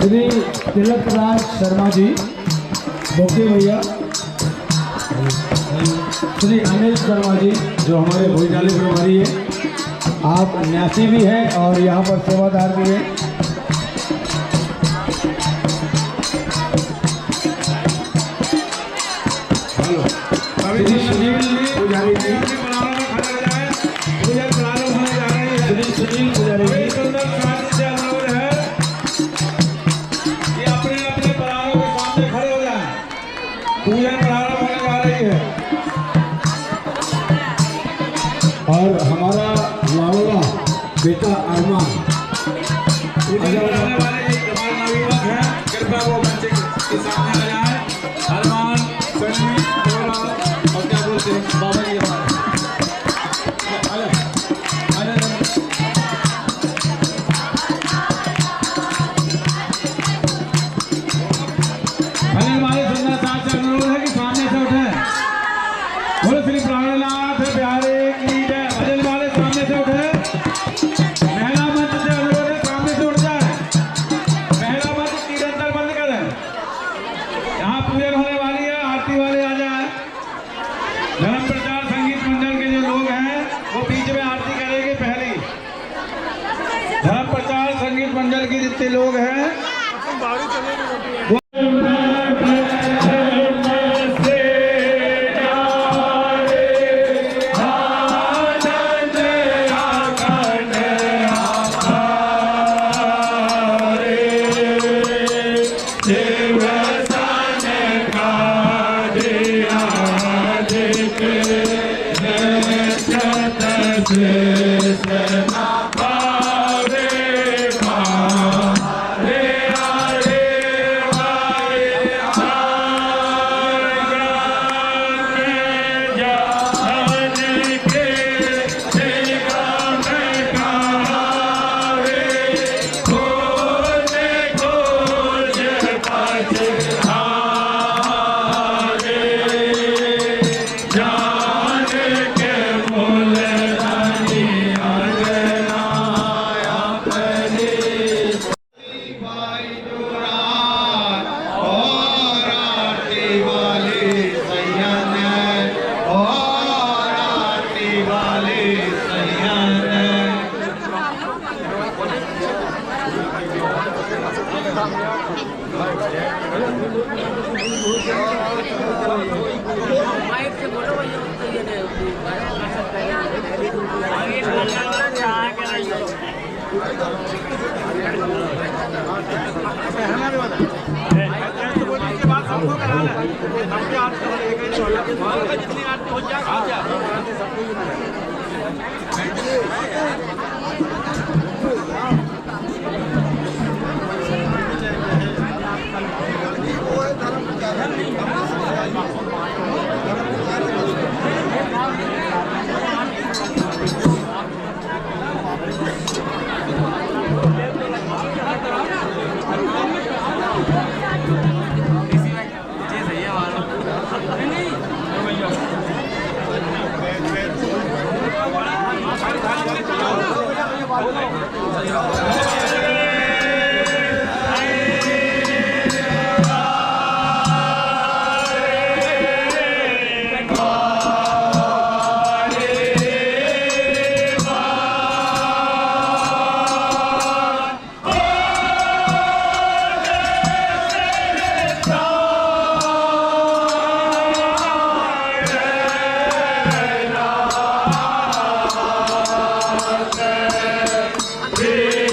श्री तिलक राज शर्मा जी, बोके भैया, श्री अनिल शर्मा जी जो हमारे भोजनालय प्रभारी है, आप न्यासी भी हैं और यहाँ पर सेवादार भी हैं। श्री सुनील पुजारी जी, श्री सुनील पुजारी जी, और हमारा लाडला बेटा अरमान कृपया वो बच्चे के सामने आ जाए। अरमान सनी और क्या बोलते हैं बाबा जी हमारे सुंदर साथ से अनुरोध है कि सामने से उठे। बोलो श्री प्राणनाथ प्यारे की जय। भजन वाले सामने से उठे। महिला मंच से अनुरोध है सामने से उठ जाए। महिला मंच कीर्तन दल बंद करें। यहाँ पूजन होने वाली है, आरती वाले आ जाए। धर्म प्रचार संगीत मंडल के जो लोग हैं वो बीच में आरती करेंगे। पहली धर्म प्रचार संगीत मंडल के जितने लोग हैं Hey!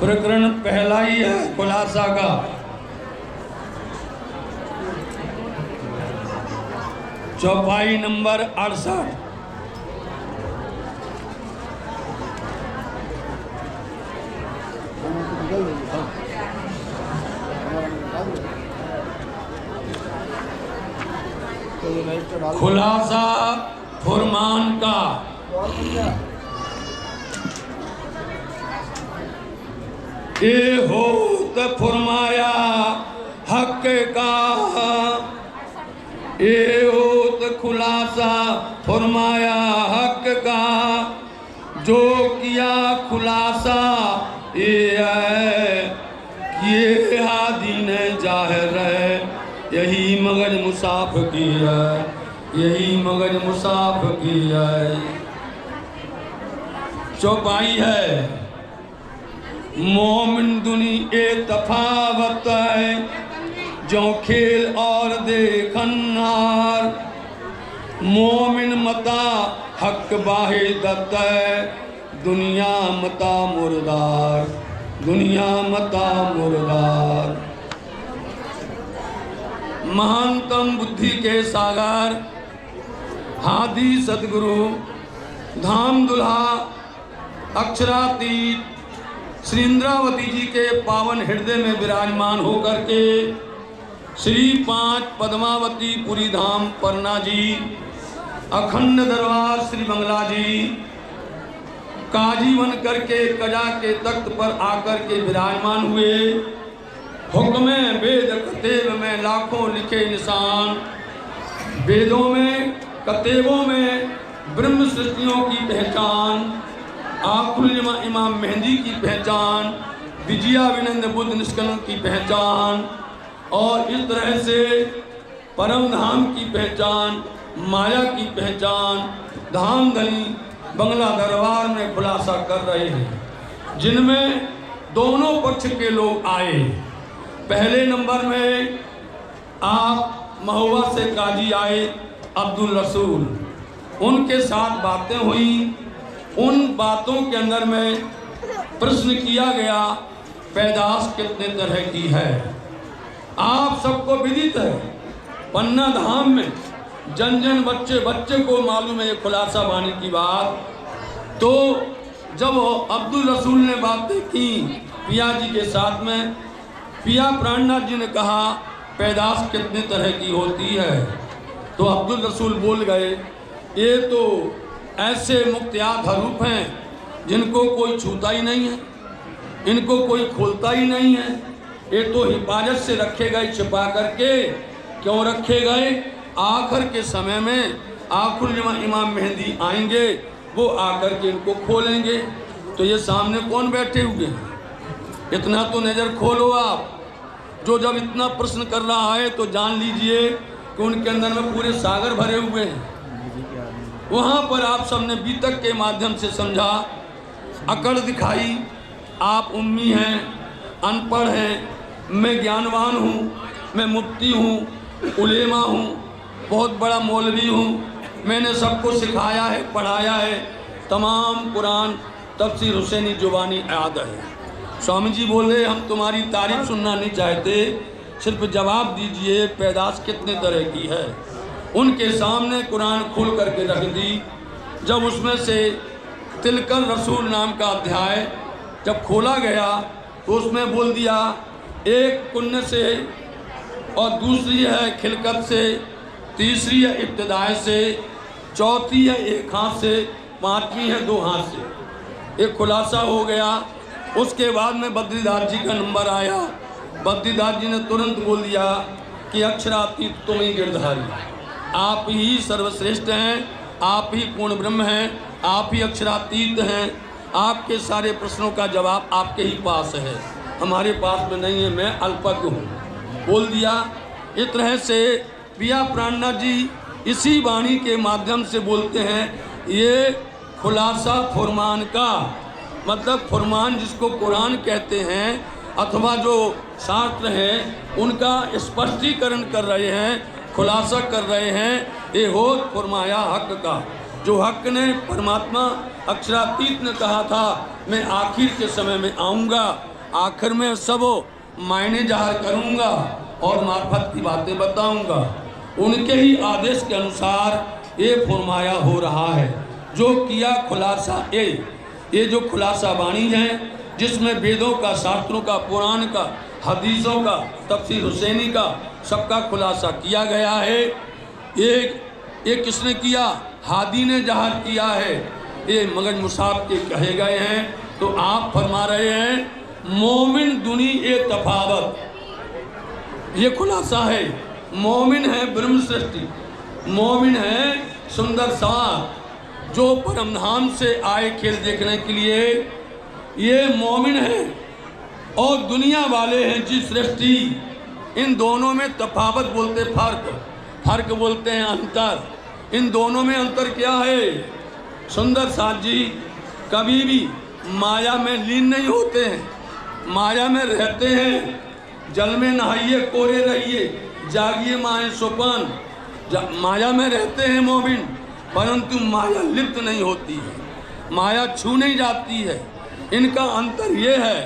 प्रकरण पहला ही है खुलासा का। चौपाई नंबर 68। खुलासा फुरमान का। ये होत फुरमाया हक का, ये होत खुलासा फुरमाया हक का, जो किया खुलासा ये है कि ये हादी ने जाहिर है, यही मगज मुसाफ की है, यही मगज मुसाफ की है। चौपाई है मोमिन दुनी ए तफावत है, जो खेल और देखनार, मोमिन मता हक बाहिदत है, दुनिया मता मुर्दार, दुनिया मता मुर्दार। महानतम बुद्धि के सागर हादी सदगुरु धाम दुल्हा अक्षरातीत श्री इंद्रावती जी के पावन हृदय में विराजमान होकर के श्री 5 पद्मावती पुरी धाम परना जी, अखंड दरबार श्री बंगला जी, काजी बन करके कजा के तख्त पर आकर के विराजमान हुए। हुक्म वेद कतेब में लाखों लिखे निशान, वेदों में कतेबों में ब्रह्म सृष्टियों की पहचान, आकुल इमाम मेहंदी की पहचान, विजया विनंद बुद्ध निष्कलन की पहचान, और इस तरह से परम धाम की पहचान, माया की पहचान धाम धनी बंगला दरबार में खुलासा कर रहे हैं, जिनमें दोनों पक्ष के लोग आए। पहले नंबर में आप महुआ से काजी आए अब्दुल रसूल, उनके साथ बातें हुई। उन बातों के अंदर में प्रश्न किया गया पैदाश कितने तरह की है। आप सबको विदित है पन्ना धाम में जन जन बच्चे बच्चे को मालूम है ये खुलासा बानी की बात। तो जब अब्दुल रसूल ने बातें की पिया जी के साथ में, पिया प्राणनाथ जी ने कहा पैदाश कितने तरह की होती है, तो अब्दुल रसूल बोल गए ये तो ऐसे मुक्तियात हरूफ हैं जिनको कोई छूता ही नहीं है, इनको कोई खोलता ही नहीं है, ये तो हिफाजत से रखे गए छिपा करके। क्यों रखे गए? आखिर के समय में आखिर इमाम मेहंदी आएंगे, वो आकर के इनको खोलेंगे। तो ये सामने कौन बैठे हुए हैं? इतना तो नज़र खोलो आप। जो जब इतना प्रश्न कर रहा है तो जान लीजिए कि उनके अंदर में पूरे सागर भरे हुए हैं। वहाँ पर आप सबने बीतक के माध्यम से समझा, अकड़ दिखाई। आप उम्मी हैं, अनपढ़ हैं, मैं ज्ञानवान हूँ, मैं मुफ्ती हूँ, उलेमा हूँ, बहुत बड़ा मौलवी हूँ, मैंने सबको सिखाया है, पढ़ाया है, तमाम कुरान तफसीर हुसैनी जुबानी याद है। स्वामी जी बोले हम तुम्हारी तारीफ सुनना नहीं चाहते, सिर्फ जवाब दीजिए पैदाश कितने तरह की है। उनके सामने कुरान खोल करके रख दी। जब उसमें से तिलकल रसूल नाम का अध्याय जब खोला गया तो उसमें बोल दिया एक पुण्य से, और दूसरी है खिलकत से, तीसरी है इब्तिदाए से, चौथी है एक हाथ से, पांचवी है दो हाथ से। एक खुलासा हो गया। उसके बाद में बद्रीदास जी का नंबर आया। बद्रीदास जी ने तुरंत बोल दिया कि अक्षरातीत तुम ही गिरधारी, आप ही सर्वश्रेष्ठ हैं, आप ही पूर्ण ब्रह्म हैं, आप ही अक्षरातीत हैं, आपके सारे प्रश्नों का जवाब आपके ही पास है, हमारे पास में नहीं है, मैं अल्पज्ञ हूँ, बोल दिया। इस तरह से पिया प्राणनाथ जी इसी वाणी के माध्यम से बोलते हैं। ये खुलासा फुरमान का मतलब फुरमान जिसको कुरान कहते हैं अथवा जो शास्त्र हैं उनका स्पष्टीकरण कर रहे हैं, खुलासा कर रहे हैं। ये हो फरमाया हक का, जो हक ने परमात्मा अक्षरातीत ने कहा था मैं आखिर के समय में आऊँगा, आखिर में सब मायने जाहिर करूँगा और मार्फत की बातें बताऊँगा। उनके ही आदेश के अनुसार ये फरमाया हो रहा है। जो किया खुलासा ये जो खुलासा बाणी है, जिसमें वेदों का, शास्त्रों का, पुराण का, हदीसों का, तफसीर हुसैनी का सबका खुलासा किया गया है। ये किसने किया? हादी ने जाहिर किया है। ये मगज मुसाफ के कहे गए हैं। तो आप फरमा रहे हैं मोमिन दुनी ए तफावत, ये खुलासा है। मोमिन है ब्रह्म सृष्टि, मोमिन है सुंदर साथ, जो परमधाम से आए खेल देखने के लिए, ये मोमिन है। और दुनिया वाले हैं जी सृष्टि। इन दोनों में तफावत बोलते, फर्क बोलते हैं, अंतर। इन दोनों में अंतर क्या है? सुंदर साथ जी कभी भी माया में लीन नहीं होते हैं, माया में रहते हैं। जल में नहाइए कोरे रहिए, जागिए माए सुपन। माया में रहते हैं मोमिन, परंतु माया लिप्त नहीं होती है, माया छू नहीं जाती है। इनका अंतर ये है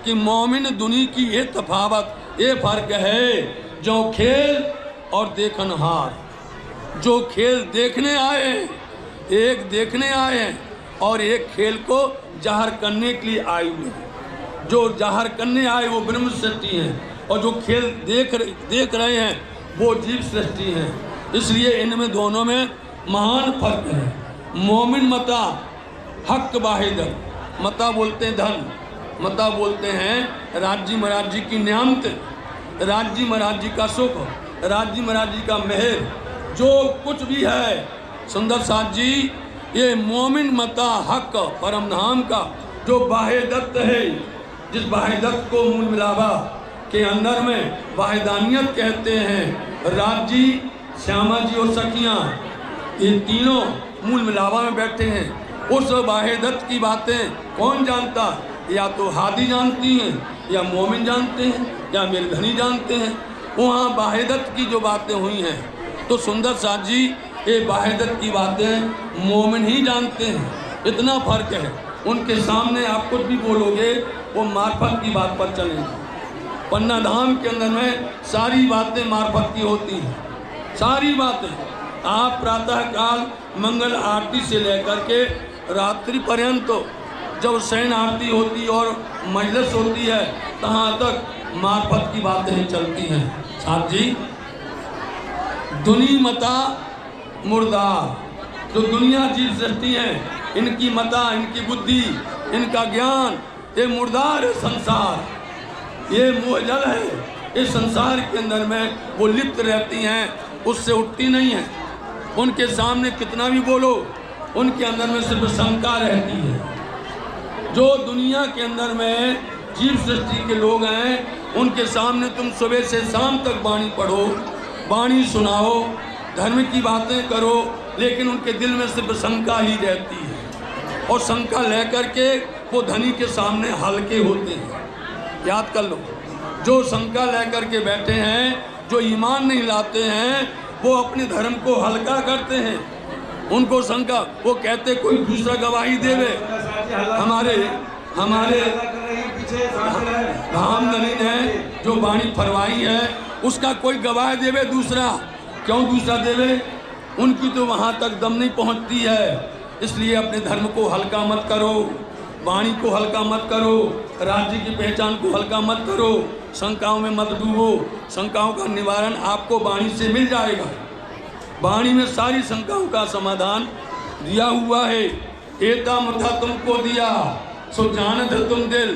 कि मोमिन दुनी की ये तफावत, ये फर्क है। जो खेल और देखनहार, जो खेल देखने आए, एक देखने आए हैं और एक खेल को जाहिर करने के लिए आए हुए हैं। जो जाहिर करने आए वो ब्रह्म सृष्टि हैं और जो खेल देख रहे हैं वो जीव सृष्टि हैं। इसलिए इनमें दोनों में महान फर्क है। मोमिन मता हक वाहिद, मता बोलते हैं धन, मता बोलते हैं राज्य महाराज की नियामत, राज्य महाराज का सुख, राज्य महाराज का मेहर, जो कुछ भी है। सुंदर साथ जी ये मोमिन मता हक परमधाम का जो बाहेदत्त है, जिस बाहेदत्त को मूल मिलावा के अंदर में वाहिदानियत कहते हैं। राज्य, श्यामा जी और सखियाँ, ये तीनों मूल मिलावा में बैठे हैं। उस वाहिदत्त की बातें कौन जानता? या तो हादी जानती हैं, या मोमिन जानते हैं, या मिर्धनी जानते हैं। वहाँ वाहिदत्त की जो बातें हुई हैं, तो सुंदर साथ जी ये वाहिदत की बातें मोमिन ही जानते हैं। इतना फर्क है। उनके सामने आप कुछ भी बोलोगे वो मार्फत की बात पर चलेंगे। पन्ना धाम के अंदर में सारी बातें मार्फत की होती हैं, सारी बातें। आप प्रातः काल मंगल आरती से लेकर के रात्रि पर्यंत जब शयन आरती होती और मजलिस होती है, तहाँ तक मार्फत की बातें चलती हैं। साथ जी दुनी मता मुर्दार, जो दुनिया जीव सृष्टि है, इनकी मता, इनकी बुद्धि, इनका ज्ञान, ये मुर्दार है संसार, ये मोहजल है। इस संसार के अंदर में वो लिप्त रहती हैं, उससे उठती नहीं है। उनके सामने कितना भी बोलो, उनके अंदर में सिर्फ शंका रहती है। जो दुनिया के अंदर में जीव सृष्टि के लोग हैं, उनके सामने तुम सुबह से शाम तक वाणी पढ़ो, वाणी सुनाओ, धर्म की बातें करो, लेकिन उनके दिल में सिर्फ शंका ही रहती है। और शंका लेकर के वो धनी के सामने हल्के होते हैं। याद कर लो, जो शंका लेकर के बैठे हैं, जो ईमान नहीं लाते हैं, वो अपने धर्म को हल्का करते हैं। उनको शंका, वो कहते कोई दूसरा गवाही देवे। हमारे धाम नलीन है जो वाणी फरवाई है, उसका कोई गवाह देवे दूसरा। क्यों दूसरा देवे? उनकी तो वहाँ तक दम नहीं पहुँचती है। इसलिए अपने धर्म को हल्का मत करो, वाणी को हल्का मत करो, राज्य की पहचान को हल्का मत करो, शंकाओं में मत डूबो। शंकाओं का निवारण आपको वाणी से मिल जाएगा। वाणी में सारी शंकाओं का समाधान दिया हुआ है। एता मथा तुमको दिया सो जानत है तुम दिल,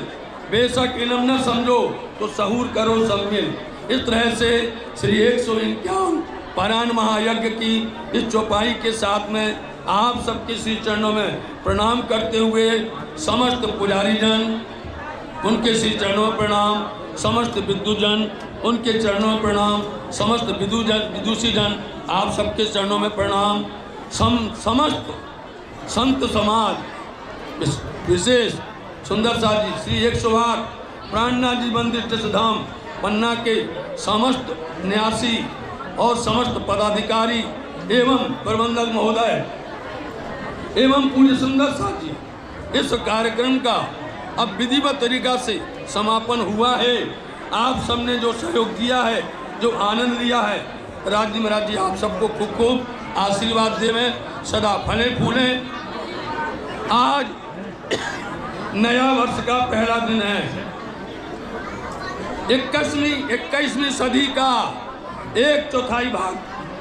बेशक इल्म न समझो तो सहूर करो सब मिल। इस तरह से श्री 151 पारायण महायज्ञ की इस चौपाई के साथ में आप सबके श्री चरणों में प्रणाम करते हुए समस्त पुजारी जन उनके श्री चरणों में प्रणाम, समस्त विद्युजन उनके चरणों में प्रणाम, समस्त विदुषी जन आप सबके चरणों में प्रणाम, समस्त संत समाज विशेष सुंदर साथ जी श्री 108 प्राणनाथ जी मंदिर तीर्थधाम पन्ना के समस्त न्यासी और समस्त पदाधिकारी एवं प्रबंधक महोदय एवं पूज्य सुंदर साथ जी, इस कार्यक्रम का अब विधिवत तरीका से समापन हुआ है। आप सबने जो सहयोग दिया है, जो आनंद लिया है, राज्य महाराज जी आप सबको खूब खूब आशीर्वाद देवें, सदा फले फूले। आज नया वर्ष का पहला दिन है। 21वीं सदी का 1/4 भाग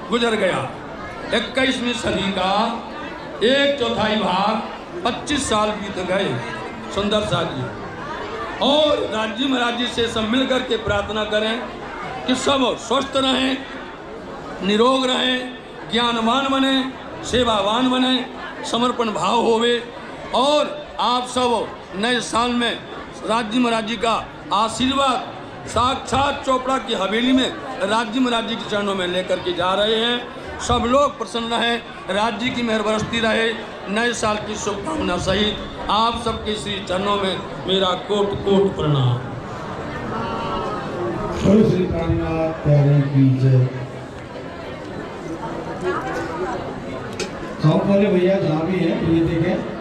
गुजर गया। 21वीं सदी का 1/4 भाग 25 साल बीत गए। सुंदर साथ जी, और राज्य महाराज जी से सब मिल करके प्रार्थना करें कि सब स्वस्थ रहें, निरोग रहें, ज्ञानवान बने, सेवावान बने, समर्पण भाव होवे, और आप सब नए साल में राज्य महाराज जी का आशीर्वाद साक्षात चोपड़ा की हवेली में राज्य महाराज जी के चरणों में लेकर के जा रहे हैं। सब लोग प्रसन्न रहें, राज्य की मेहर बरसती रहे। नए साल की शुभकामना सहित आप सबके श्री चरणों में मेरा कोट कोट प्रणाम। बोलो श्री प्राणनाथ प्यारे की जय। शॉप वाले भैया जहाँ भी हैं ये देखें।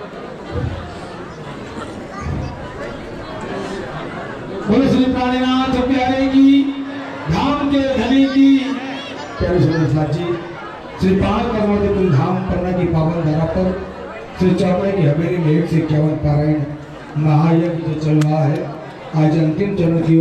बोलो श्री प्राणनाथ प्यारे की, धाम के धनी की। प्यारे सुंदर जी, श्री 5 पद्मावती धाम पन्ना की पावन धरा पर श्री चौपड़ा की हवेली में 151 पारायण महायज्ञ जो चल रहा है, आज अंतिम चरण की